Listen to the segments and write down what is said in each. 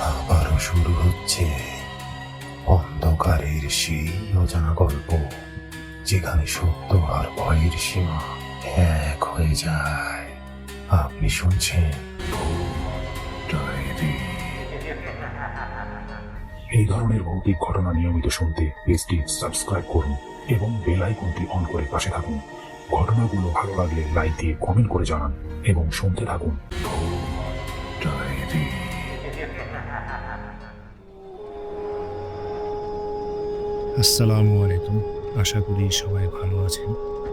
আবারও শুরু হচ্ছে অন্ধকারের সেই অজানা গল্প, যেখানে সত্য আর ভয়ের সীমা এক হয়ে যায়। আপনি শুনছেন ডায়েরি। এই ধরনের ভৌতিক ঘটনা নিয়মিত শুনতে পেজটি সাবস্ক্রাইব করুন এবং বেল আইকনটি অন করে পাশে থাকুন। ঘটনাগুলো ভালো লাগলে লাইক দিয়ে কমেন্ট করে জানান এবং শুনতে থাকুন ডায়েরি। আসসালামু আলাইকুম। আশা করি সবাই ভালো আছেন।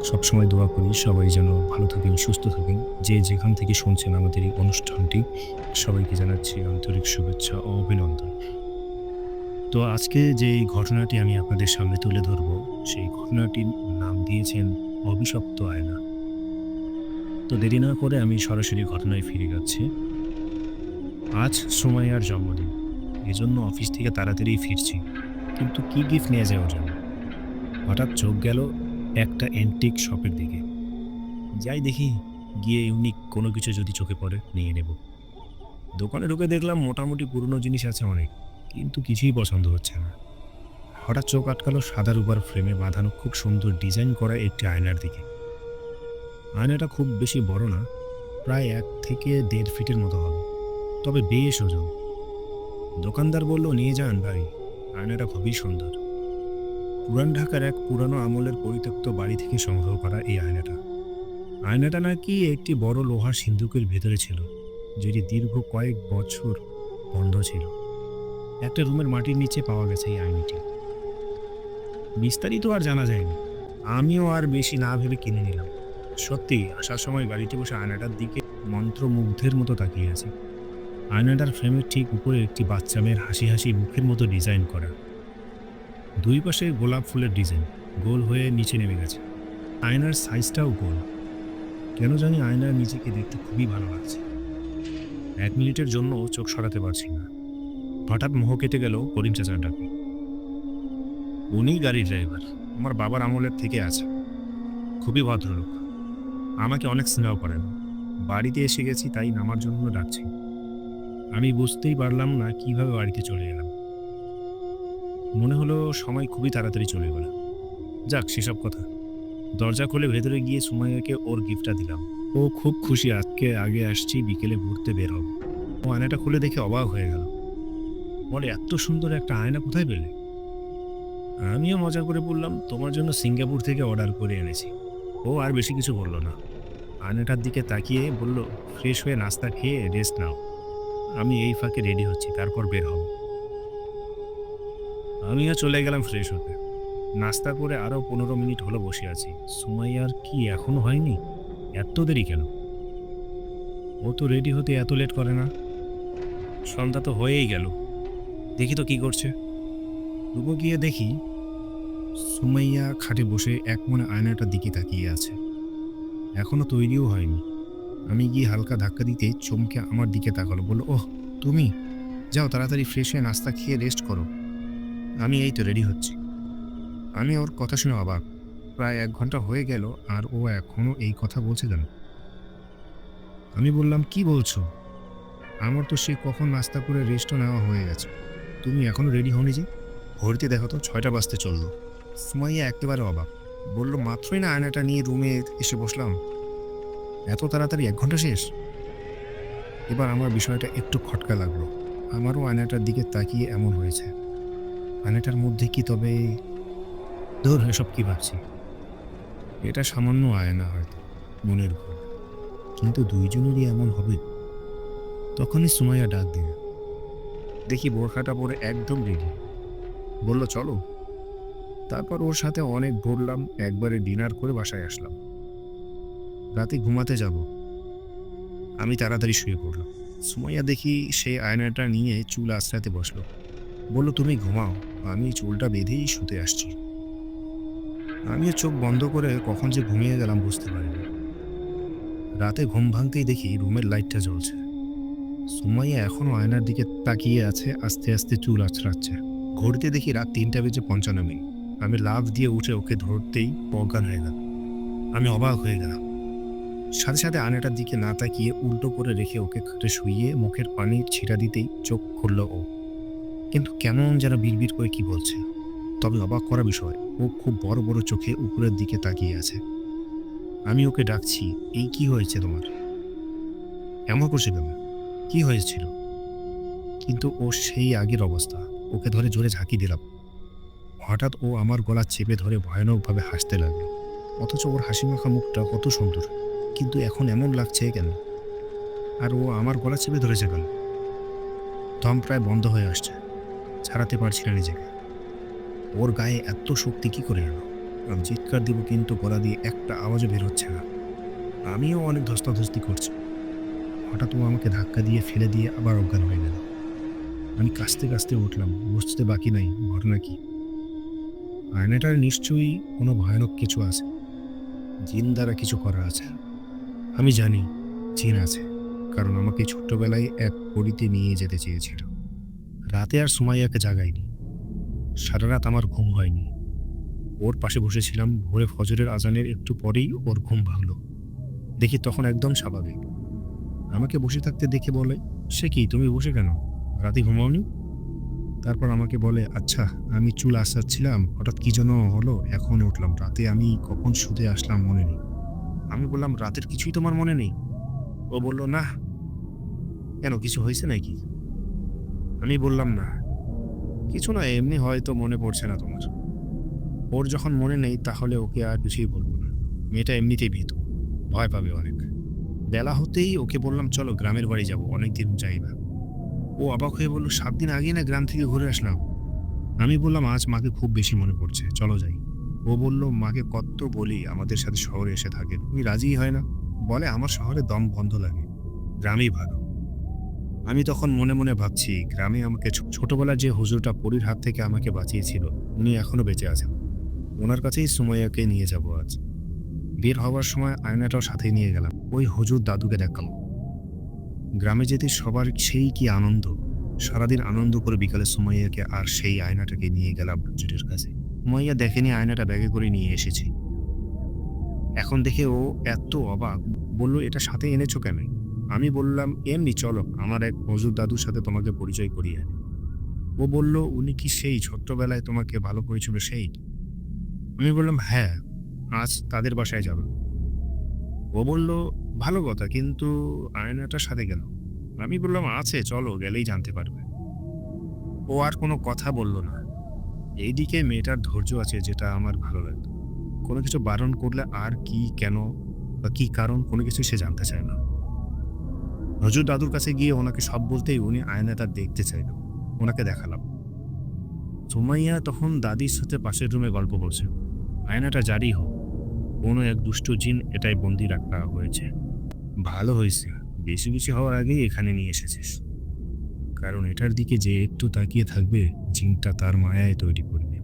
সবসময় দোয়া করি সবাই যেন ভালো থাকেন, সুস্থ থাকেন। যে যেখান থেকে শুনছেন আমাদের এই অনুষ্ঠানটি, সবাইকে জানাচ্ছি আন্তরিক শুভেচ্ছা ও অভিনন্দন। তো আজকে যে ঘটনাটি আমি আপনাদের সামনে তুলে ধরব, সেই ঘটনাটির নাম দিয়েছেন অভিশপ্ত আয়না। তো দেরি না করে আমি সরাসরি ঘটনায় ফিরে যাচ্ছি। আজ সুমাইয়ার জন্মদিন, এজন্য অফিস থেকে তাড়াতাড়ি ফিরছি, কিন্তু কি গিফট নিয়ে যাওয়ার জন্য হঠাৎ চোখ গেল একটা অ্যান্টিক শপের দিকে। যাই দেখি, গিয়ে ইউনিক কোনো কিছু যদি চোখে পড়ে নিয়ে নেব। দোকানে ঢুকে দেখলাম মোটামুটি পুরনো জিনিস আছে অনেক, কিন্তু কিছুই পছন্দ হচ্ছে না। হঠাৎ চোখ আটকালো সাদা রূপার ফ্রেমে বাঁধানো খুব সুন্দর ডিজাইন করা একটি আয়নার দিকে। আয়নাটা খুব বেশি বড় না, প্রায় 1 থেকে 1.5 ফিটের মতো হবে, তবে বেশ ওজন। দোকানদার বলল, নিয়ে যান ভাই, আয়নাটা খুবই সুন্দর। পুরান ঢাকার এক পুরানো আমলের পরিত্যক্ত বাড়ি থেকে সংগ্রহ করা এই আয়নাটা নাকি একটি বড় লোহার সিন্ধুকের ভেতরে ছিল, যেটি দীর্ঘ কয়েক বছর বন্ধ ছিল। একটা রুমের মাটির নিচে পাওয়া গেছে এই আয়নাটি। বিস্তারিত আর জানা যায়নি, আমিও আর বেশি না ভেবে কিনে নিলাম। সত্যি আসার সময় গাড়িতে বসে আয়নাটার দিকে মন্ত্রমুগ্ধের মতো তাকিয়ে আছি। আয়নাটার ফ্রেমের ঠিক উপরে একটি বাচ্চা মেয়ের হাসি হাসি মুখের মতো ডিজাইন করা। দুই পাশে গোলাপ ফুলের ডিজাইন গোল হয়ে নিচে নেমে গেছে। আয়নার সাইজটাও গোল। কেন জানি আয়নার নিজেকে দেখতে খুবই ভালো লাগছে। 1 মিনিটের জন্য চোখ সরাতে পারছি না। হঠাৎ মোহ কেটে গেল করিম চাচার ডাকে। উনি গাড়ির ড্রাইভার, আমার বাবার আমলের থেকে আছে, খুবই ভদ্রলোক, আমাকে অনেক স্নেহ করেন। বাড়িতে এসে গেছি, তাই নামার জন্য ডাকছি। আমি বুঝতেই পারলাম না কিভাবে বাড়িতে চলে এলাম। মনে হলো সময় খুবই তাড়াতাড়ি চলে গেল। যাক, সেসব কথা। দরজা খুলে ভেতরে গিয়ে সুমাইয়াকে ওর গিফটটা দিলাম। ও খুব খুশি, আজকে আগে আসছি, বিকেলে ঘুরতে বের হব। ও আয়নাটা খুলে দেখে অবাক হয়ে গেল, বলে, এত সুন্দর একটা আয়না কোথায় পেলে? আমিও মজা করে বললাম, তোমার জন্য সিঙ্গাপুর থেকে অর্ডার করে এনেছি। ও আর বেশি কিছু বলল না, আয়নাটার দিকে তাকিয়ে বলল, ফ্রেশ হয়ে নাস্তা খেয়ে রেস্ট নাও, আমি এই ফাঁকে রেডি হচ্ছি, তারপর বের হব। আমিও চলে গেলাম ফ্রেশ হতে। নাস্তা করে আরও 15 মিনিট হলো বসে আছি। সুমাইয়ার কি এখনো হয়নি? এত দেরি কেন? ও তো রেডি হতে এত লেট করে না। সন্ধ্যা তো হয়েই গেল, দেখি তো কি করছে। রুমে গিয়ে দেখি সুমাইয়া খাটে বসে এক মনে আয়নাটার দিকে তাকিয়ে আছে। এখনো তৈরিও হয়নি। আমি গিয়ে হালকা ধাক্কা দিতে চমকে আমার দিকে তাকালো, বলল, ওহ তুমি, যাও তাড়াতাড়ি ফ্রেশ হয়ে নাস্তা খেয়ে রেস্ট করো, আমি এই তো রেডি হচ্ছি। আমি ওর কথা শুনে অবাক। প্রায় 1 ঘন্টা হয়ে গেল আর ও এখনো এই কথা বলছে কেন? আমি বললাম, কি বলছো? আমার তো সে কখন নাস্তা করে রেস্টও নেওয়া হয়ে গেছে, তুমি এখনো রেডি হওনি যে? ঘড়িতে দেখো তো 6টা বাজতে চললো। সুমাইয়া একেবারে অবাক, বলল, মাত্রই না আয়নাটা নিয়ে রুমে এসে বসলাম, এত তাড়াতাড়ি 1 ঘন্টা শেষ? এবার আমার বিষয়টা একটু খটকা লাগলো। আমারও আয়নাটার দিকে তাকিয়ে এমন হয়েছে। আয়নাটার মধ্যে কি তবে ধর এসব কি ভাবছি? এটা সামান্য আয়না, হয়তো মনের ভুল, কিন্তু দুইজনেরই এমন হবে? তখনই সুমাইয়া ডাক দিল। দেখি বোরখাটা পরে একদম রেডি, বলল, চলো। তারপর ওর সাথে অনেক ঘুরলাম, একবারে ডিনার করে বাসায় আসলাম। রাতে ঘুমাতে যাব, আমি তাড়াতাড়ি শুয়ে পড়লাম। সুমাইয়া দেখি সেই আয়নাটা নিয়ে চুল আঁচড়াতে বসলো, বলল, তুমি ঘুমাও, আমি চুলটা বেঁধেই শুতে আসছি। আমিও চোখ বন্ধ করে কখন যে ঘুমিয়ে গেলাম বুঝতে পারিনি। রাতে ঘুম ভাঙতেই দেখি রুমের লাইটটা জ্বলছে। সুমাইয়া এখনো আয়নার দিকে তাকিয়ে আছে, আস্তে আস্তে চুল আঁচড়াচ্ছে। ঘড়িতে দেখি রাত 3:55। আমি লাফ দিয়ে উঠে ওকে ধরতেই অজ্ঞান হয়ে গেল। আমি অবাক হয়ে গেলাম। সাথে সাথে আয়নাটার দিকে না তাকিয়ে উল্টো করে রেখে ওকে খাটে শুইয়ে মুখের পানির ছিটা দিতেই চোখ খুলল ও। কিন্তু কেমন যেন বিড়বিড় করে কি বলছে। তবে অবাক করা বিষয়, ও খুব বড় বড় চোখে উপরের দিকে তাকিয়ে আছে। আমি ওকে ডাকছি, এই কি হয়েছে তোমার? এমন করছে কেন? কি হয়েছিল? কিন্তু ও সেই আগের অবস্থা। ওকে ধরে জোরে ঝাঁকি দিলাম। হঠাৎ ও আমার গলা চেপে ধরে ভয়ানকভাবে হাসতে লাগলো। অথচ ওর হাসি মাখা মুখটা কত সুন্দর, কিন্তু এখন এমন লাগছে কেন? আর ও আমার গলা চেপে ধরেছে কেন? দম প্রায় বন্ধ হয়ে আসছে, ছাড়াতে পারছি না নিজেকে। ওর গায়ে এত শক্তি কি করে এলো? আমি চিৎকার দিব কিন্তু গলা দিয়ে একটা আওয়াজও বের হচ্ছে না। আমিও অনেক ধস্তাধস্তি করছি। হঠাৎ ও আমাকে ধাক্কা দিয়ে ফেলে দিয়ে আবার অজ্ঞান হয়ে গেল। আমি কাঁচতে কাঁচতে উঠলাম, বুঝতে বাকি নাই ঘটনা কি। আয়নাটার নিশ্চয়ই কোনো ভয়ানক কিছু আছে, জিন দ্বারা কিছু করা আছে। আমি জানি জিন আছে, কারণ আমাকে ছোট্টবেলায় এক পরীতে নিয়ে যেতে চেয়েছিল। রাতে আর সুমাইয়াকে জাগাইনি। সারা রাত আমার ঘুম হয়নি। ওর পাশে বসেছিলাম। ভোরে ফজরের আজানের একটু পরেই ওর ঘুম ভাঙল। দেখি তখন একদম স্বাভাবিক। আমাকে বসে থাকতে দেখে বলে, সে কি, তুমি বসে কেন? রাতে ঘুমাওনি? তারপর আমাকে বলে, আচ্ছা আমি চুল আসাচ্ছিলাম, হঠাৎ কি যেন হলো, এখন উঠলাম। রাতে আমি কখন শুতে আসলাম মনে নেই। আমি বললাম, রাতের কিছুই তোমার মনে নেই? ও বলল, না। কেন, কিছু হয়েছে নাকি? আমি বললাম, না কিছু না, এমনি হয়তো মনে পড়ছে না তোমার। ওর যখন মনে নেই তাহলে ওকে আর কিছুই বলবো না। মেয়েটা এমনিতেই ভীতু, ভয় পাবে অনেক। বেলা হতেই ওকে বললাম, চলো গ্রামের বাড়ি যাবো, অনেকদিন যাই না। ও অবাক হয়ে বলল, 7 দিন আগে না গ্রাম থেকে ঘুরে আসলাম। আমি বললাম, আজ মাকে খুব বেশি মনে পড়ছে, চলো যাই। ও বলল, মাকে কত বলি আমাদের সাথে শহরে এসে থাকে, তুমি রাজিই হয় না। বলে, আমার শহরে দম বন্ধ লাগে, গ্রামেই ভালো। আমি তখন মনে মনে ভাবছি, গ্রামে আমাকে ছোটবেলার যে হুজুরটা পরীর হাত থেকে আমাকে বাঁচিয়েছিল, উনি এখনো বেঁচে আছেন। ওনার কাছেই সুমাইয়াকে নিয়ে যাব আজ। বের হওয়ার সময় আয়নাটাও সাথে নিয়ে গেলাম। ওই হুজুর দাদুকে দেখালাম। গ্রামে যেতে সবার সেই কি আনন্দ। সারাদিন আনন্দ করে বিকালে সুমাইয়াকে আর সেই আয়নাটাকে নিয়ে গেলাম হুজুরের কাছে। সুমাইয়া দেখেনি আয়নাটা ব্যাগে করে নিয়ে এসেছি। এখন দেখে ও এত অবাক, বলল, এটা সাথে এনেছো কেন? আমি বললাম, এমনি, চলো আমার এক হুজুর দাদুর সাথে তোমাকে পরিচয় করিয়ে আনি। ও বলল, উনি কি সেই ছোট্টবেলায় তোমাকে ভালো করেছিল সেই? আমি বললাম, হ্যাঁ, আজ তাদের বাসায় যাব। ও বলল, ভালো কথা, কিন্তু আয়নাটার সাথে গেল? আমি বললাম, আছে, চলো গেলেই জানতে পারবে। ও আর কোনো কথা বলল না। এইদিকে মেয়েটার ধৈর্য আছে, যেটা আমার ভালো লাগতো। কোনো কিছু বারণ করলে আর কি, কেন বা কি কারণ, কোনো কিছু সে জানতে চায় না। হুজুর দাদুর কাছে গিয়ে ওনাকে সব বলতেই উনি আয়নাটা দেখতে চাইল। ওনাকে দেখালাম। সুমাইয়া তখন দাদির সাথে পাশের রুমে গল্প করছে। আয়নাটা জারি হোক, কোনো এক দুষ্ট জিন এটাই বন্দি রাখা হয়েছে। ভালো হয়েছে, বেশি বেশি হওয়ার আগেই এখানে নিয়ে এসেছিস, কারণ এটার দিকে যে একটু তাকিয়ে থাকবে, জিনটা তার মায়ায় তৈরি করবে।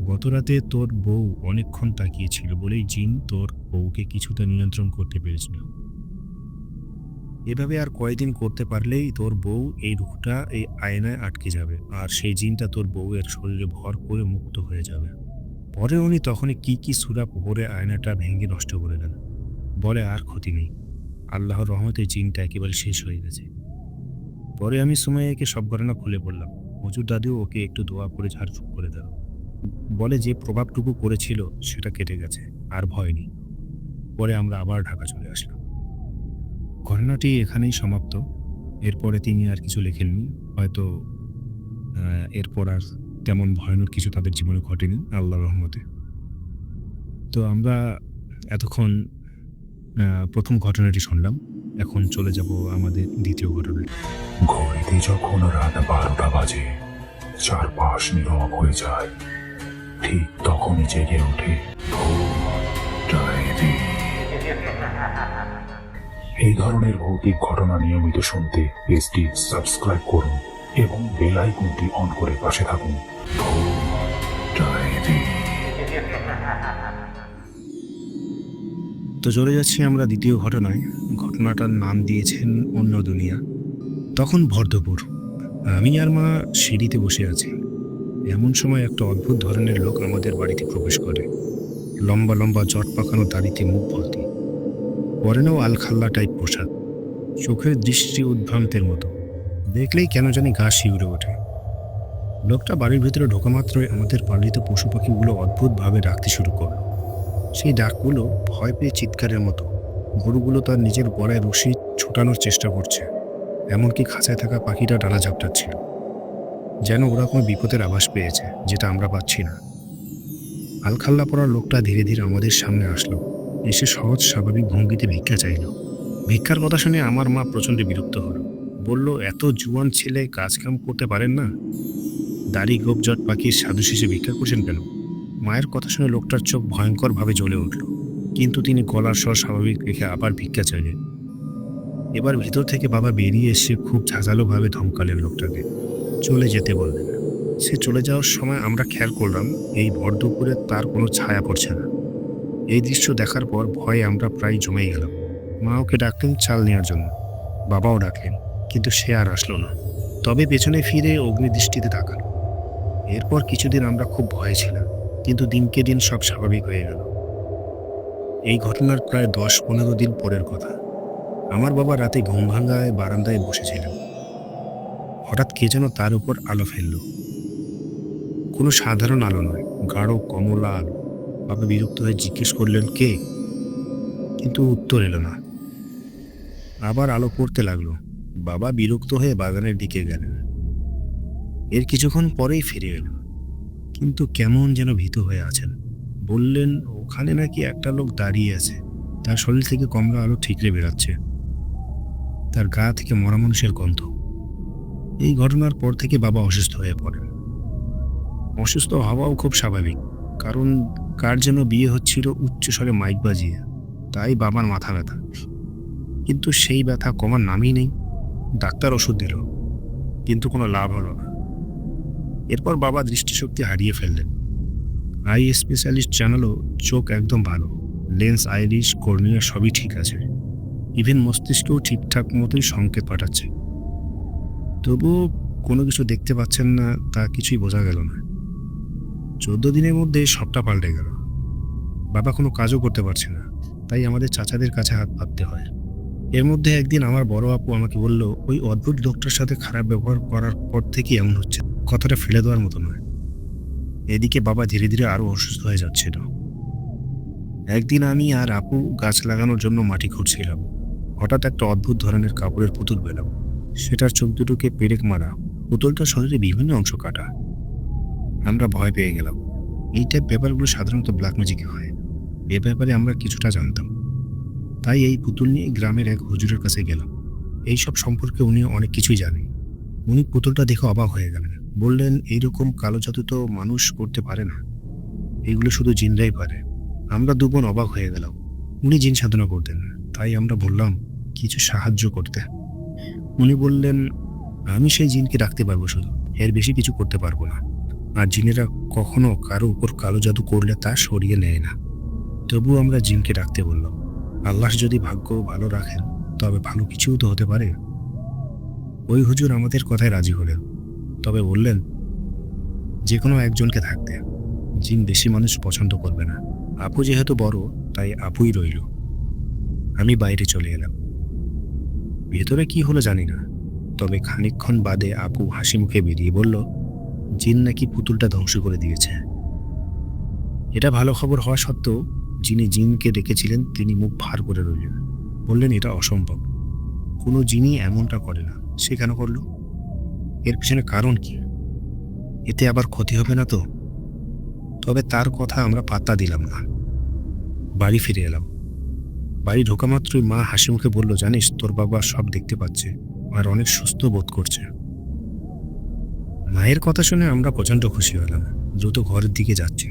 গত রাতে তোর বউ অনেকক্ষণ তাকিয়েছিল বলেই জিন তোর বউকে কিছুটা নিয়ন্ত্রণ করতে পেরেছিল। এভাবে আর কয়েকদিন করতে পারলেই তোর বউ এই রূহটা এই আয়নায় আটকে যাবে, আর সেই জিনটা তোর বউয়ের শরীরে ভর করে মুক্ত হয়ে যাবে। পরে উনি তখনই কি সূরা পড়ে আয়নাটা ভেঙে নষ্ট করে দেন। বলে, আর ক্ষতি নেই, আল্লাহর রহমতে জিনটা একেবারে শেষ হয়ে গেছে। পরে আমি সুমাইয়াকে সব ঘটনা খুলে বললাম। হুজুর দাদিও ওকে একটু দোয়া করে ঝাড়ফুঁক করে দিল। বলে, যে প্রভাবটুকু করেছিল সেটা কেটে গেছে, আর ভয় নেই। পরে আমরা আবার ঢাকা চলে আসলাম। ঘটনাটি এখানেই সমাপ্ত। এরপরে তিনি আর কিছু লেখেননি, হয়তো এরপর আর তেমন ভয়ানক কিছু তাদের জীবনে ঘটেনি আল্লাহর রহমতে। তো আমরা এতক্ষণ প্রথম ঘটনাটি শুনলাম, এখন চলে যাব আমাদের দ্বিতীয় ঘটনায়। ঘড়িতে যখন রাত 12টা বাজে, চারপাশ নীরব হয়ে যায়, ঠিক তখনই জেগে ওঠে ডায়েরি। এই ধরনের ভৌতিক ঘটনা নিয়মিত শুনতে পেজটি সাবস্ক্রাইব করুন এবং বেল আইকনটি অন করে পাশে থাকুন। ডায়েরি। তো চলে যাচ্ছি আমরা দ্বিতীয় ঘটনায়। ঘটনাটার নাম দিয়েছেন অন্য দুনিয়া। তখন ভর দুপুর, আমি আর মা সিঁড়িতে বসে আছি। এমন সময় একটা অদ্ভুত ধরনের লোক আমাদের বাড়িতে প্রবেশ করে। লম্বা লম্বা জট পাকানো দাড়িতে মুখ ভর্তি। পরেনও আলখাল্লা টাইপ পোশাক, চোখের দৃষ্টি উদ্ভ্রান্তের মতো, দেখলেই কেন জানি গা শিউরে ওঠে। লোকটা বাড়ির ভিতরে ঢোকা মাত্রই আমাদের পালিত পশু পাখিগুলো অদ্ভুতভাবে ডাকতে শুরু করলো। সেই ডাকগুলো ভয় পেয়ে চিৎকারের মতো। গরুগুলো তার নিজের গলায় রশি ছোটানোর চেষ্টা করছে, এমনকি খাঁচায় থাকা পাখিটা ডানা ঝাপটাচ্ছিল, যেন ওরা কোনো বিপদের আভাস পেয়েছে যেটা আমরা পাচ্ছি না। আলখাল্লা পড়া লোকটা ধীরে ধীরে আমাদের সামনে আসলো, এসে সহজ স্বাভাবিক ভঙ্গিতে ভিক্ষা চাইল। ভিক্ষার কথা শুনে আমার মা প্রচণ্ড বিরক্ত হলো, বলল, এত জুয়ান ছেলে কাজকাম করতে পারেন না, দাড়ি গোপ জট পাখির সাধু শেষে ভিক্ষা করছেন কেন? মায়ের কথা শুনে লোকটার চোখ ভয়ঙ্করভাবে জ্বলে উঠল, কিন্তু তিনি গলার স্বর স্বাভাবিক রেখে আবার ভিক্ষা চাইলেন। এবার ভিতর থেকে বাবা বেরিয়ে এসে খুব ঝাঁঝালোভাবে ধমকালেন লোকটাকে, চলে যেতে বললেন। সে চলে যাওয়ার সময় আমরা খেয়াল করলাম এই ভর দুপুরে তার কোনো ছায়া পড়ছে না। এই দৃশ্য দেখার পর ভয়ে আমরা প্রায় জমে গেলাম। মা ওকে ডাকলেন চাল নেওয়ার জন্য, বাবাও ডাকলেন, কিন্তু সে আর আসলো না। তবে পেছনে ফিরে অগ্নিদৃষ্টিতে তাকালো। এরপর কিছুদিন আমরা খুব ভয়ে ছিলাম, কিন্তু দিনকে দিন সব স্বাভাবিক হয়ে গেল। এই ঘটনার প্রায় 10-15 দিন পরের কথা। আমার বাবা রাতে ঘুম ভাঙায় বারান্দায় বসেছিলেন। হঠাৎ কে যেন তার উপর আলো ফেলল। কোনো সাধারণ আলো নয়, গাঢ় কমলা আলো। বাবা বিরক্ত হয়ে জিজ্ঞেস করলেন, কে? কিন্তু উত্তর এলো না। আবার আলো পড়তে লাগলো। বাবা বিরক্ত হয়ে বাগানের দিকে গেলেন। এর কিছুক্ষণ পরেই ফিরে এলো, কিন্তু কেমন যেন ভীত হয়ে আছেন। বললেন, ওখানে নাকি একটা লোক দাঁড়িয়ে আছে, তার শরীর থেকে কমলা আলো ঠিকরে বেরাচ্ছে, তার গা থেকে মরা মানুষের গন্ধ। এই ঘটনার পর থেকে বাবা অসুস্থ হয়ে পড়েন। অসুস্থ হওয়াও খুব স্বাভাবিক, কারণ কার যেন বিয়ে হচ্ছিল উচ্চস্বরে মাইক বাজিয়ে, তাই বাবার মাথা ব্যথা। কিন্তু সেই ব্যথা কমার নামই নেই। ডাক্তার ওষুধ দিল, কিন্তু কোনো লাভ হলো না। এরপর বাবা দৃষ্টিশক্তি হারিয়ে ফেললেন। আই স্পেশালিস্ট জানালো চোখ একদম ভালো, লেন্স, আইরিশ, কর্নিয়া সবই ঠিক আছে, ইভেন মস্তিষ্কও ঠিকঠাক মতোই সংকেত পাঠাচ্ছে। তবুও কোনো কিছু দেখতে পাচ্ছেন না, তা কিছুই বোঝা গেল না। 14 দিনের মধ্যে সবটা পাল্টে গেল। বাবা কোনো কাজও করতে পারছে না, তাই আমাদের চাচাদের কাছে হাত পাততে হয়। এর মধ্যে একদিন আমার বড় আপু আমাকে বলল, ওই অদ্ভুত লোকটার সাথে খারাপ ব্যবহার করার পর থেকে এমন হচ্ছে। কথাটা ফেলে দেওয়ার মতো নয়। এদিকে বাবা ধীরে ধীরে আরো অসুস্থ হয়ে যাচ্ছিল। একদিন আমি আর আপু গাছ লাগানোর জন্য মাটি খুঁড়ছিলাম। হঠাৎ একটা অদ্ভুত ধরনের কাপড়ের পুতুল পেলাম। সেটার চোখ দুটোকে পেরেক মারা, পুতুলটার শরীরে বিভিন্ন অংশ কাটা। আমরা ভয় পেয়ে গেলাম। এই টাইপ ব্যাপারগুলো সাধারণত ব্ল্যাক ম্যাজিকে হয়, এ ব্যাপারে আমরা কিছুটা জানতাম। তাই এই পুতুল নিয়ে গ্রামের এক হুজুরের কাছে গেলাম। এইসব সম্পর্কে উনি অনেক কিছুই জানেন। উনি পুতুলটা দেখে অবাক হয়ে গেলেন, বললেন, এইরকম কালো জাদু তো মানুষ করতে পারে না, এগুলো শুধু জিনরাই পারে। আমরা দুবোন অবাক হয়ে গেলাম। উনি জিন সাধনা করতেন, তাই আমরা বললাম কিছু সাহায্য করতে। উনি বললেন, আমি সেই জিনকে রাখতে পারবো, শুধু এর বেশি কিছু করতে পারবো না। আর জিনেরা কখনো কারো উপর কালো জাদু করলে তা সরিয়ে নেয় না। তবুও আমরা জিনকে রাখতে বললাম। আল্লাহ যদি ভাগ্য ভালো রাখেন, তবে ভালো কিছুও তো হতে পারে। ওই হুজুর আমাদের কথায় রাজি হলেন, তবে বললেন যে কোনো একজনকে থাকতে, জিন বেশি মানুষ পছন্দ করবে না। আপু যেহেতু বড়, তাই আপুই রইল। আমি বাইরে চলে এলাম। ভেতরে কি হলো জানি না, তবে খানিকক্ষণ বাদে আপু হাসি মুখে বেরিয়ে বলল, জিন নাকি পুতুলটা ধ্বংস করে দিয়েছে। এটা ভালো খবর হওয়া সত্ত্বেও যিনি জিনকে ডেকেছিলেন তিনি মুখ ভার করে রইলেন, বললেন, এটা অসম্ভব, কোনো জিনই এমনটা করে না। সে কেন করলো? এর পিছনে কারণ কি? এতে আবার ক্ষতি হবে না তো? তবে তার কথা আমরা পাত্তা দিলাম না। বাড়ি ফিরে এলাম। বাড়ি ঢোকা মাত্রই মা হাসি মুখে বলল, জানিস, তোর বাবা সব দেখতে পাচ্ছে আর অনেক সুস্থ বোধ করছে। মায়ের কথা শুনে আমরা প্রচণ্ড খুশি হলাম। দ্রুত ঘরের দিকে যাচ্ছি,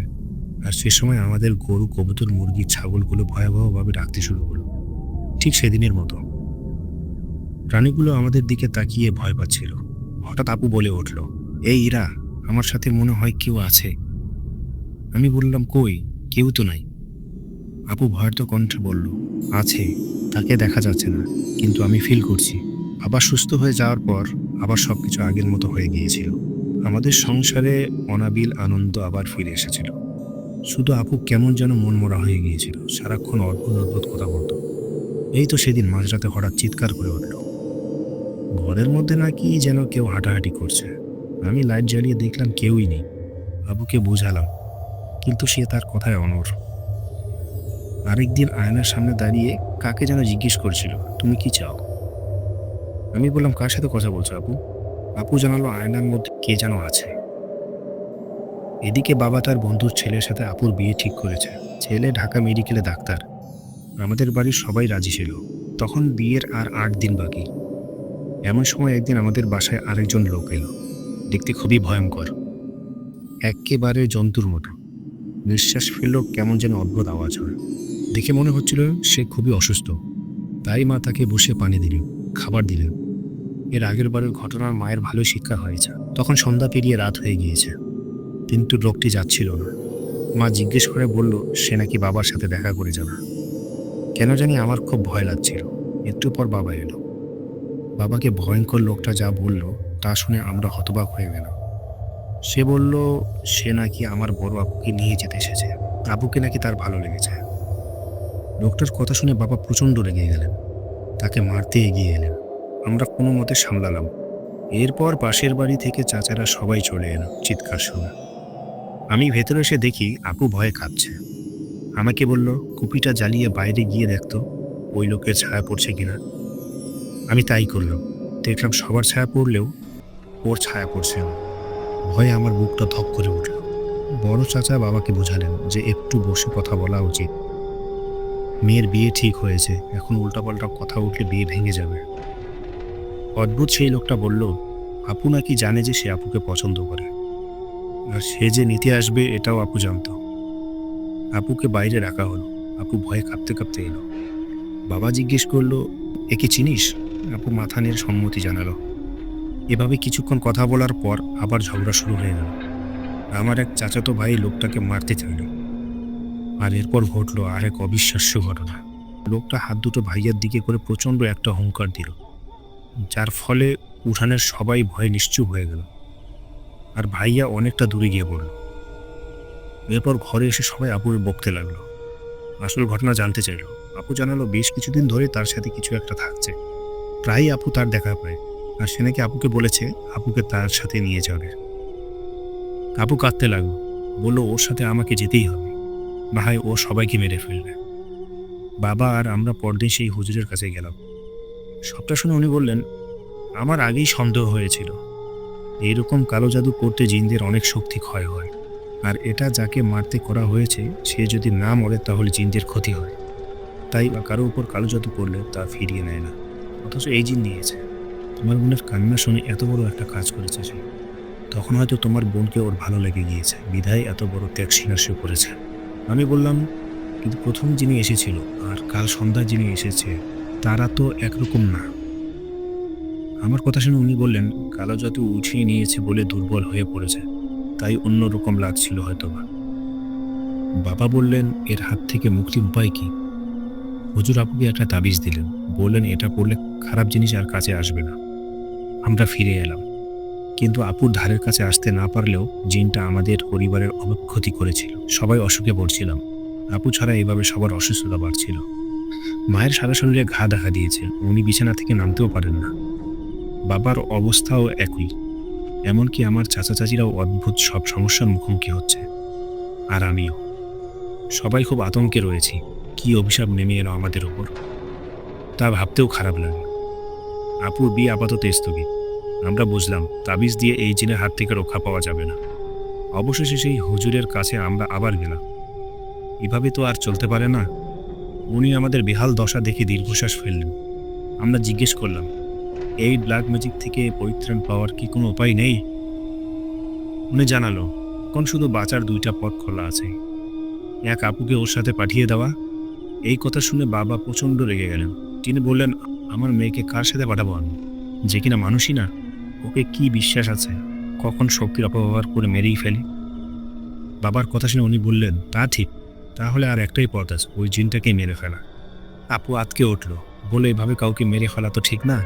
আর সে সময় আমাদের গরু, কবুতর, মুরগি, ছাগলগুলো ভয়াবহভাবে ডাকতে শুরু হলো, ঠিক সেদিনের মতো। প্রাণীগুলো আমাদের দিকে তাকিয়ে ভয় পাচ্ছিল। হঠাৎ আপু বলে উঠল, এই ইরা, আমার সাথে মনে হয় কেউ আছে। আমি বললাম, কই, কেউ তো নাই। আপু ভয়ার্ত কণ্ঠে বলল, আছে, তাকে দেখা যাচ্ছে না, কিন্তু আমি ফিল করছি। আবার সুস্থ হয়ে যাওয়ার পর আবার সবকিছু আগের মতো হয়ে গিয়েছিল। আমাদের সংসারে অনাবিল আনন্দ আবার ফিরে এসেছিল। শুধু আপু কেমন যেন মনমরা হয়ে গিয়েছিল, সারাক্ষণ অদ্ভুত অদ্ভুত কথা বলতো। এই তো সেদিন মাঝরাতে হঠাৎ চিৎকার করে উঠল। ঘরের মধ্যে নাকি যেন কেউ হাঁটাহাঁটি করছে। আমি লাইট জ্বালিয়ে দেখলাম কেউই নেই। আবুকে বোঝালাম, কিন্তু সে তার কথায় অনড়। আরেকদিন আয়নার সামনে দাঁড়িয়ে কাকে যেন জিজ্ঞেস করছিল, তুমি কি চাও? আমি বললাম, কার সাথে কথা বলছো আপু? আপু জানালো, আয়নার মধ্যে কে যেন আছে। এদিকে বাবা তার বন্ধুর ছেলের সাথে আপুর বিয়ে ঠিক করেছে। ছেলে ঢাকা মেডিকেলে ডাক্তার। আমাদের বাড়ির সবাই রাজি ছিল। তখন বিয়ের আর 8 দিন বাকি। এমন সময় একদিন আমাদের বাসায় আরেকজন লোক এলো। দেখতে খুবই ভয়ঙ্কর, একেবারে জন্তুর মতো। নিঃশ্বাস ফেললেও কেমন যেন অদ্ভুত আওয়াজ হয়। দেখে মনে হচ্ছিল সে খুবই অসুস্থ। তাই মা তাকে বসে পানি দিলেন, খাবার দিলেন। এর আগের বারের ঘটনার মায়ের ভালো শিক্ষা হয়েছে। তখন সন্ধ্যা পেরিয়ে রাত হয়ে গিয়েছে, কিন্তু লোকটি যাচ্ছিল না। মা জিজ্ঞেস করে বলল, সে নাকি বাবার সাথে দেখা করে যাবে। কেন জানি আমার খুব ভয় লাগছিল। একটু পর বাবা এলো। বাবাকে ভয়ঙ্কর লোকটা যা বলল তা শুনে আমরা হতবাক হয়ে গেলাম। সে বলল, সে নাকি আমার বড় আপুকে নিয়ে যেতে এসেছে। আপুকে নাকি তার ভালো লেগেছে। লোকটার কথা শুনে বাবা প্রচণ্ড রেগে গেলেন, তাকে মারতে এগিয়ে এলেন। আমরা কোনো মতে সামলালাম। এরপর পাশের বাড়ি থেকে চাচারা সবাই চলে এলো চিৎকার শুনে। আমি ভেতরে এসে দেখি আপু ভয়ে কাঁপছে। আমাকে বলল, কুপিটা জ্বালিয়ে বাইরে গিয়ে দেখতো ওই লোকের ছায়া পড়ছে কিনা। আমি তাই করলাম। দেখলাম সবার ছায়া পড়লেও ওর ছায়া পড়ছে না। ভয়ে আমার বুকটা ধক করে উঠল। বড় চাচা বাবাকে বোঝালেন যে একটু বসে কথা বলা উচিত। মেয়ের বিয়ে ঠিক হয়েছে, এখন উল্টাপাল্টা কথা উঠলে বিয়ে ভেঙে যাবে। অদ্ভুত সেই লোকটা বলল, আপু নাকি জানে যে সে আপুকে পছন্দ করে, আর সে যে নিতে আসবে এটাও আপু জানত। আপুকে বাইরে রাখা হলো। আপু ভয়ে কাঁপতে কাঁপতে এলো। বাবা জিজ্ঞেস করলো, একে চিনিস? আপু মাথা নেড়ে সম্মতি জানালো। এভাবে কিছুক্ষণ কথা বলার পর আবার ঝগড়া শুরু হয়ে গেল। আমার এক চাচাতো ভাই লোকটাকে মারতে চাইল। আর এরপর ঘটলো আরেক অবিশ্বাস্য ঘটনা। লোকটা হাত দুটো ভাইয়ার দিকে করে প্রচণ্ড একটা হুঙ্কার দিল, যার ফলে উঠানের সবাই ভয়ে নিশ্চুপ হয়ে গেল। আর ভাইয়া অনেকটা দূরে গিয়ে পড়ল। এরপর ঘরে এসে সবাই আপুর বকতে লাগলো। আসল ঘটনা জানতে চাইল। আপু জানালো, বেশ কিছুদিন ধরে তার সাথে কিছু একটা থাকছে। প্রায়ই আপু তার দেখা পায়, আর সে নাকি আপুকে বলেছে আপুকে তার সাথে নিয়ে যাবে। আপু কাঁদতে লাগলো, বলল, ওর সাথে আমাকে যেতেই হবে, না হয় ও সবাইকে মেরে ফেলবে। বাবা আর আমরা পরদিন সেই হুজুরের কাছে গেলাম। সবটা শুনে উনি বললেন, আমার আগেই সন্দেহ হয়েছিল এইরকম কালো জাদু করতে জিনদের অনেক শক্তি ক্ষয় হয়, আর এটা যাকে মারতে করা হয়েছে সে যদি না মরে তাহলে জিনদের ক্ষতি হয়। তাই কারো উপর কালো জাদু করলে তা ফিরিয়ে নেয় না, অথচ এই জিন নিয়েছে। তোমার বোনের কান্না শুনে এত বড় একটা কাজ করেছে সে। তখন হয়তো তোমার বোনকে ওর ভালো লেগে গিয়েছে, বিধায় এত বড় ত্যাগ স্বীকার করেছে। আমি বললাম, কিন্তু প্রথম যিনি এসেছিল আর কাল সন্ধ্যায় যিনি এসেছে তারা তো একরকম না। আমার কথা শুনে উনি বললেন, কালো জাদু উঠিয়ে নিয়েছে বলে দুর্বল হয়ে পড়েছে, তাই অন্যরকম লাগছিল হয়তোবা। বাবা বললেন, এর হাত থেকে মুক্তির উপায় কি? হুজুর আপুকে একটা তাবিজ দিলেন, বললেন এটা পড়লে খারাপ জিনিস আর কাছে আসবে না। আমরা ফিরে এলাম, কিন্তু আপুর ধারের কাছে আসতে না পারলেও জিনটা আমাদের পরিবারের অনেক ক্ষতি করেছিল। সবাই অসুখে পড়ছিলাম। আপু ছাড়া এভাবে সবার অসুস্থতা বাড়ছিল। মায়ের সারা শরীরে ঘা দেখা দিয়েছে, উনি বিছানা থেকে নামতেও পারেন না। বাবার অবস্থাও একই, এমনকি আমার চাচা চাচিরাও অদ্ভুত সব সমস্যার মুখোমুখি হচ্ছে, আর আমিও। সবাই খুব আতঙ্কে রয়েছি, কি অভিশাপ নেমে এলো আমাদের ওপর, তা ভাবতেও খারাপ লাগে। আপুর বিয়ে আপাতত স্থগিত। আমরা বুঝলাম তাবিজ দিয়ে এই জিনের হাত থেকে রক্ষা পাওয়া যাবে না। অবশেষে সেই হুজুরের কাছে আমরা আবার গেলাম। এভাবে তো আর চলতে পারে না। উনি আমাদের বেহাল দশা দেখে দীর্ঘশ্বাস ফেললেন। আমরা জিজ্ঞেস করলাম, এই ব্ল্যাক ম্যাজিক থেকে পরিত্রাণ পাওয়ার কি কোনো উপায় নেই? উনি জানালো, এখন শুধু বাঁচার 2টা পথ খোলা আছে। এক, আপুকে ওর সাথে পাঠিয়ে দেওয়া। এই কথা শুনে বাবা প্রচণ্ড রেগে গেলেন। তিনি বললেন, আমার মেয়েকে কার সাথে পাঠাবো আমি, যে কিনা মানুষই না? ওকে কি বিশ্বাস আছে কখন শক্তির অপব্যবহার করে মেরেই ফেলি? বাবার কথা শুনে উনি বললেন, তা ঠিক, তাহলে আর একটাই পথ আছে, ওই জিনটাকে মেরে ফেলা। আপু আতকে উঠল, বলে, এভাবে কাউকে মেরে ফেলা তো ঠিক না।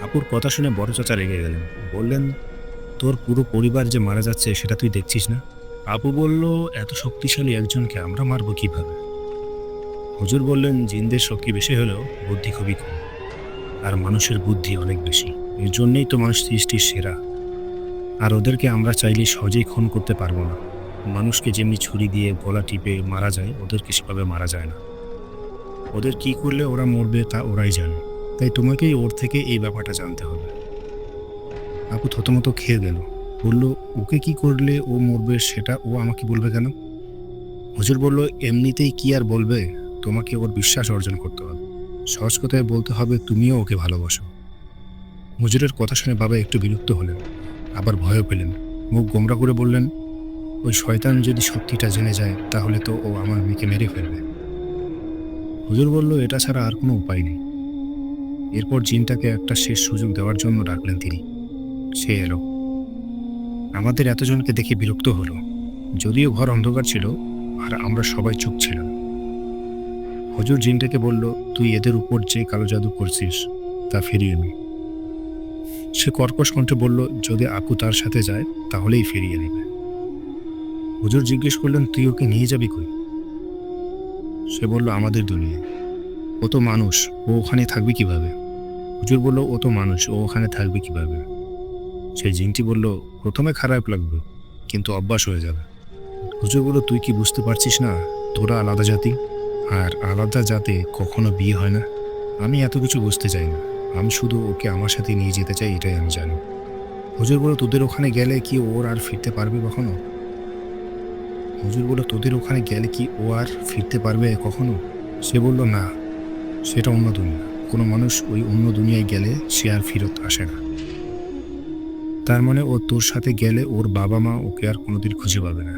আপুর কথা শুনে বড় চাচা রেগে গেলেন, বললেন, তোর পুরো পরিবার যে মারা যাচ্ছে সেটা তুই দেখছিস না? আপু বলল, এত শক্তিশালী একজনকে আমরা মারবো কিভাবে? হুজুর বললেন, জিনদের শক্তি বেশি হলেও বুদ্ধি খুবই কম, আর মানুষের বুদ্ধি অনেক বেশি। এর জন্যই তো মানুষ সৃষ্টির সেরা। আর ওদেরকে আমরা চাইলে সহজেই খুন করতে পারবো না। মানুষকে যেমনি ছুরি দিয়ে গলা টিপে মারা যায়, ওদেরকে সেভাবে মারা যায় না। ওদের কি করলে ওরা মরবে তা ওরাই জানে। তাই তোমাকেই ওর থেকে এই ব্যাপারটা জানতে হবে। আপু থতমত খেয়ে গেল, বলল, ওকে কি করলে ও মরবে সেটা ও আমাকে বলবে কেন? হুজুর বলল, এমনিতেই কি আর বলবে, তোমাকে ওর বিশ্বাস অর্জন করতে হবে। সহজ কথায় বলতে হবে তুমিও ওকে ভালোবাসো। হুজুরের কথা শুনে বাবা একটু বিরক্ত হলেন, আবার ভয়ও পেলেন। মুখ গোমরা করে বললেন, ওই শয়তান যদি সত্যিটা জেনে যায় তাহলে তো ও আমার মেয়েকে মেরে ফেলবে। হুজুর বলল, এটা ছাড়া আর কোনো উপায় নেই। এরপর জিনটাকে একটা শেষ সুযোগ দেওয়ার জন্য ডাকলেন তিনি। সে এলো। আমাদের এতজনকে দেখে বিরক্ত হলো। যদিও ঘর অন্ধকার ছিল আর আমরা সবাই চুপ ছিলাম। হুজুর জিনটাকে বলল, তুই এদের উপর যে কালো জাদু করছিস তা ফিরিয়ে নে। সে কর্কশ কণ্ঠে বলল, যদি আপু তার সাথে যায় তাহলেই ফিরিয়ে নেবে। হুজুর জিজ্ঞেস করলেন, তুই ওকে নিয়ে যাবি কই? সে বলল, আমাদের দুনিয়ায়। ও তো মানুষ, ও ওখানে থাকবে কিভাবে? হুজুর বলল, ও তো মানুষ, ও ওখানে থাকবে কিভাবে? সেই জিনটি বলল, প্রথমে খারাপ লাগবে, কিন্তু অভ্যাস হয়ে যাবে। হুজুর বলল, তুই কি বুঝতে পারছিস না, তোরা আলাদা জাতি, আর আলাদা জাতে কখনো বিয়ে হয় না। আমি এত কিছু বুঝতে চাই না, আমি শুধু ওকে আমার সাথে নিয়ে যেতে চাই, এটাই আমি জানি। হুজুর বলল, তোদের ওখানে গেলে কি ওর আর ফিরতে পারবে কখনো? হুজুর বলল, তোদের ওখানে গেলে কি ও আর ফিরতে পারবে কখনো? সে বলল, না, সেটা অন্য দুনিয়া। কোনো মানুষ ওই অন্য দুনিয়ায় গেলে সে আর ফিরত আসে না। তার মানে ও তোর সাথে গেলে ওর বাবা মা ওকে আর কোনোদিন খুঁজে পাবে না।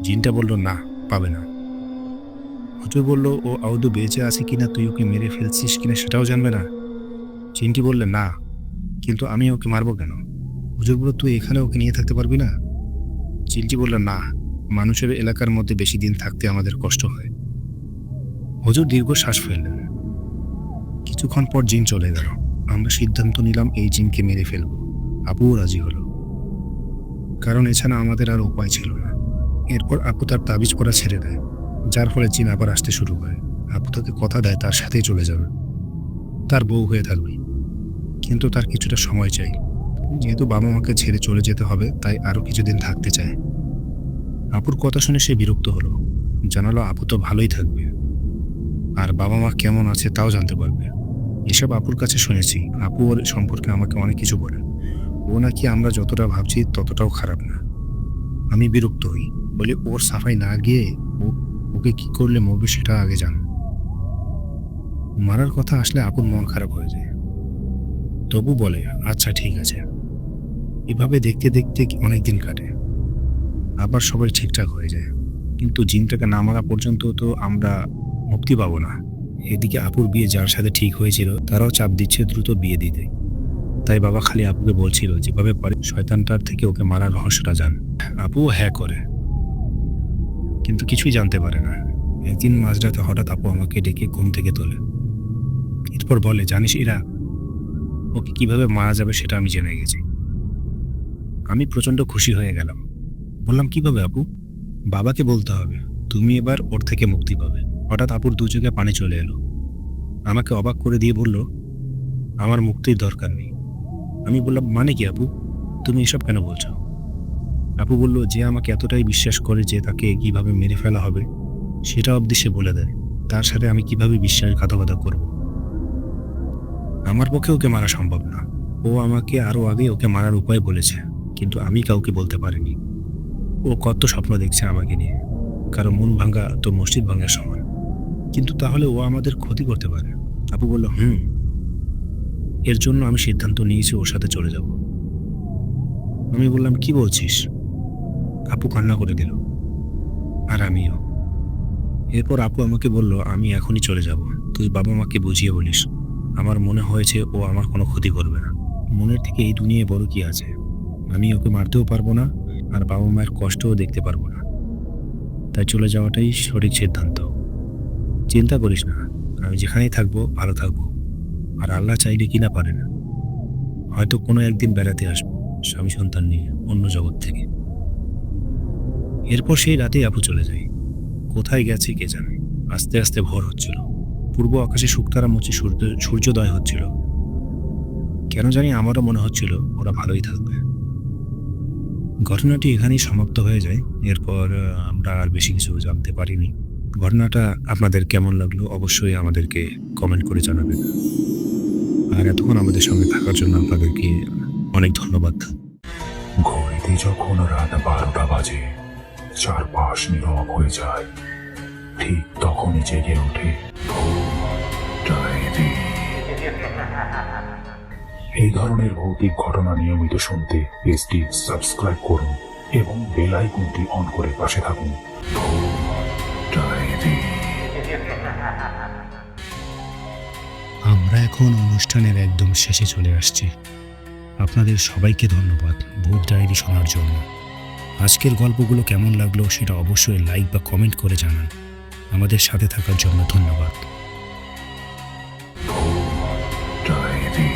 জিনটা বলল, না, পাবে না। হুজুর বলল, ও আদৌ বেঁচে আছে কিনা, তুই ওকে মেরে ফেলছিস কিনা সেটাও জানবে না। জিনটি বললে, না, কিন্তু আমি ওকে মারবো কেন? হুজুর বলল, তুই এখানে ওকে নিয়ে থাকতে পারবি না? জিনটি বলল, না, মানুষের এলাকার মধ্যে বেশি দিন থাকতে আমাদের কষ্ট হয়। হুজুর দীর্ঘ শ্বাস ফেললেন। কিছুক্ষণ পর জিন চলে গেল। আমরা সিদ্ধান্ত নিলাম এই জিনকে মেরে ফেলব। আপুও রাজি হলো, কারণ এছাড়া আমাদের আর উপায় ছিল না। এরপর আপু তার তাবিজ করা ছেড়ে দেয়, যার ফলে জিন আবার আসতে শুরু করে। আপু তাকে কথা দেয় তার সাথেই চলে যাবে, তার বউ হয়ে থাকবে, কিন্তু তার কিছুটা সময় চাই। যেহেতু বাবা মাকে ছেড়ে চলে যেতে হবে, তাই আরও কিছুদিন থাকতে চায়। আপুর কথা শুনে সে বিরক্ত হলো, জানালো আপু তো ভালোই থাকবে, আর বাবা মা কেমন আছে তাও জানতে পারবে। এসব আপুর কাছে শুনেছি। আপু ওর সম্পর্কে আমাকে অনেক কিছু বলে, ও নাকি আমরা যতটা ভাবছি ততটাও খারাপ না। আমি বিরক্ত হই, বলি ওর সাফাই না গিয়ে ওকে কি করলে মরবে সেটা আগে জান। মারার কথা আসলে আপুর মন খারাপ হয়ে যায়, তবু বলে, আচ্ছা ঠিক আছে। এভাবে দেখতে দেখতে অনেক দিন কাটে, আবার সবাই ঠিকঠাক হয়ে যায়, কিন্তু জিনটাকে না মারা পর্যন্ত তো আমরা মুক্তি পাবো না। এদিকে আপুর বিয়ে যার সাথে ঠিক হয়েছিল তারাও চাপ দিচ্ছে দ্রুত বিয়ে দিতে। তাই বাবা খালি আপুকে বলছিল, যেভাবে পারে শয়তানটার থেকে ওকে মারার রহস্যটা জান। আপুও হ্যাঁ করে, কিন্তু কিছুই জানতে পারে না। একদিন মাঝরাতে হঠাৎ আপু আমাকে ডেকে ঘুম থেকে তোলে। এরপর বলে, জানিস ইরা, ওকে কিভাবে মারা যাবে সেটা আমি জেনে গেছি। আমি প্রচন্ড খুশি হয়ে গেলাম। বললাম, কিভাবে আপু? বাবাকে বলতে হবে, তুমি এবার ওর থেকে মুক্তি পাবে। হঠাৎ আপুর দু চোখে পানি চলে এলো, আমাকে অবাক করে দিয়ে বলল, আমার মুক্তির দরকার নেই। আমি বললাম, মানে কি আপু, তুমি এসব কেন বলছো? আপু বলল, যে আমাকে এতটাই বিশ্বাস করে যে তাকে কিভাবে মেরে ফেলা হবে সেটা অবধি সে বলে দেয়, তার সাথে আমি কিভাবে বিশ্বাসঘাতকতা করব? আমার পক্ষে ওকে মারা সম্ভব না। ও আমাকে আরো আগে ওকে মারার উপায় বলেছে, কিন্তু আমি কাউকে বলতে পারিনি। ও কত স্বপ্ন দেখছে আমাকে নিয়ে, কারো মন ভাঙা তো মসজিদ ভাঙার সমান। কিন্তু তাহলে ও আমাদের ক্ষতি করতে পারে। আপু বলল, এর জন্য আমি সিদ্ধান্ত নিয়েছি ওর সাথে চলে যাব। আমি বললাম, কি বলছিস? আপু কান্না করে দিল, আর আমিও। এরপর আপু আমাকে বলল, আমি এখনই চলে যাব, তুই বাবা মাকে বুঝিয়ে বলিস। আমার মনে হয়েছে ও আমার কোনো ক্ষতি করবে না। মনের থেকে এই দুনিয়ায় বড় কি আছে? আমি ওকে মারতেও পারবো না, আর বাবা মায়ের কষ্টও দেখতে পারবো না। তাই চলে যাওয়াটাই সঠিক সিদ্ধান্ত। চিন্তা করিস না, আমি যেখানেই থাকবো ভালো থাকবো, আর আল্লাহ চাইলে কিনা পারে না, হয়তো কোনো একদিন বেড়াতে আসবো স্বামী সন্তান নিয়ে অন্য জগৎ থেকে। এরপর সেই রাতেই আপু চলে যায়। কোথায় গেছে কে জানে। আস্তে আস্তে ভোর হচ্ছিল। পূর্ব আকাশে শুকতারা মুছে সূর্যোদয় হচ্ছিল। কেন জানি আমারও মনে হচ্ছিল ওরা ভালোই থাকবে। ঘটনাটি এখানেই সমাপ্ত হয়ে যায়। এরপর আমরা আর বেশি কিছু জানতে পারিনি। ঘটনাটা আপনাদের কেমন লাগলো অবশ্যই আমাদেরকে কমেন্ট করে জানাবেন। আর এতক্ষণ আমাদের সঙ্গে থাকার জন্য আপনাদেরকে অনেক ধন্যবাদ। ঘড়িতে যখন রাত 12টা বাজে, চারপাশ নীরব হয়ে যায়, ঠিক তখনই জেগে ওঠে ডায়েরি। এই ধরনের ভৌতিক ঘটনা নিয়মিত শুনতে পেজটি সাবস্ক্রাইব করুন এবং বেল আইকনটি অন করে পাশে থাকুন। ডায়েরি। আমরা এখন অনুষ্ঠানের একদম শেষে চলে আসছি। আপনাদের সবাইকে ধন্যবাদ ভূত ডায়েরি শোনার জন্য। আজকের গল্পগুলো কেমন লাগলো সেটা অবশ্যই লাইক বা কমেন্ট করে জানান। আমাদের সাথে থাকার জন্য ধন্যবাদ। ডায়েরি।